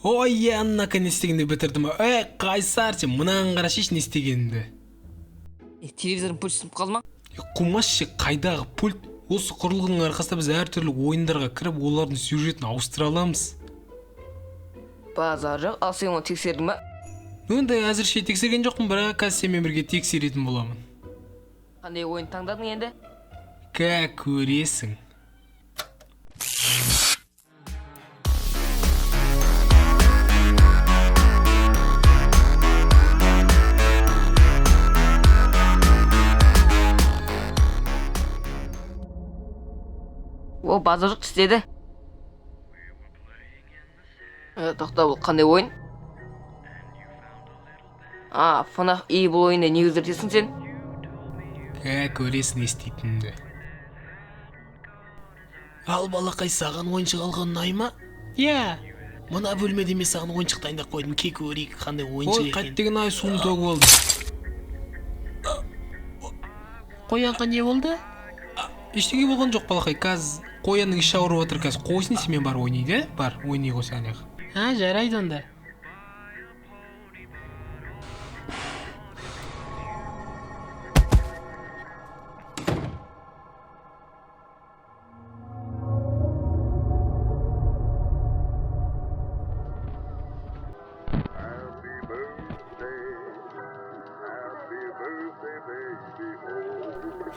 Ой, я наконец-то бітірдім. Қайсарчы, мынаған қарашыш не істегенді. Телевизордың пульті сынып қалды ма? Құмашы, қайдағы пульт? Осы құрылғының арқасында біз әртүрлі ойындарға кіріп, олардың сюжетін ауыстыра аламыз. Базар жоқ, ал сен оны тексердің ба? Ондай әзірше тексерген жоқпын, бірақ қазір сенімен бірге тексеретін боламын. Қандай ойын таңдадың енді? Көресің. О, базар жоқ істеді. Тоқта, бұл қандай ойын? FNAF бұл ойында не өзгертесің сен? Көресің естейтінді. Ал балақай, саған ойыншық алған ұнай ма? Иә. Мына бөлмеде мен саған ойыншық дайындап қойдым, көрейік қандай ойыншық екен. Ой, қайттеген ай суын төгіп алды. Қоянға не болды? Ештеңе болған жоқ балақай, қазір қоянның іші ауырып отыр, қазір қойсын сенімен бар ойнайды, бар ойнай қойсаңыз. Жарайды онда.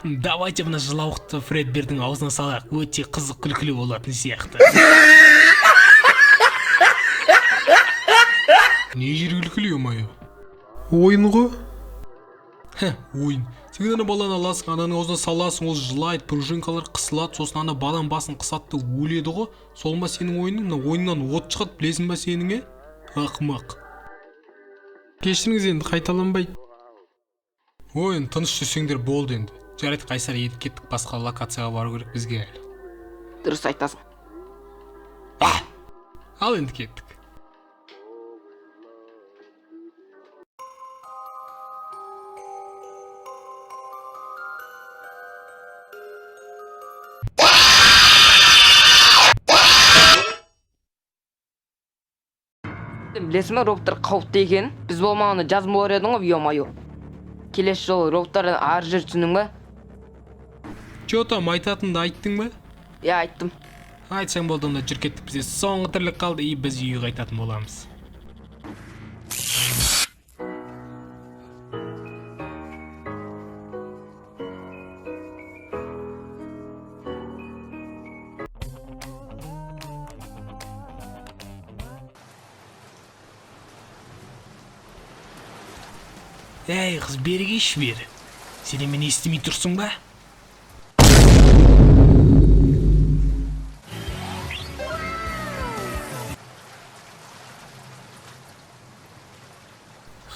Давайте мына жылауықты Фредбердің аузына салайық, өте қызық күлкілі болатын сияқты. Не жер күлкілі ойы? Ойын ғой? Ойын. Сен ана баланы аласың, ананың аузына саласың, ол жылайды, пружинкалар қысылады, сосын ана баланың басын қысатты өледі ғой. Сол ма сенің ойының? Ойыннан от шығады, білесің ба сенің, ақымақ. Кешіріңіз енді, қайталанбай. Ойын, тыныш жүрсеңдер болды енді. Жарайды, Қайсар, енді кеттік, басқа локацияға бару керек бізге. Дұрыс айтасың. Ал енді кеттік. Білесің бе, роботтар қауіпті екенін? Біз болмағанда жазым болар едің ғой, ё-моё. Келесі жолы роботтардан ар жер түсіндің ба? Чё там, айтатынды айттың ба? Иә, айттым. Айтсаң болды, онда жүр кеттік, бізде соңғы тірлік қалды, біз үйге қайтатын боламыз. Қыз, бері келші бері. Сен мені естімей тұрсың ба?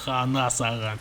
Хана саған.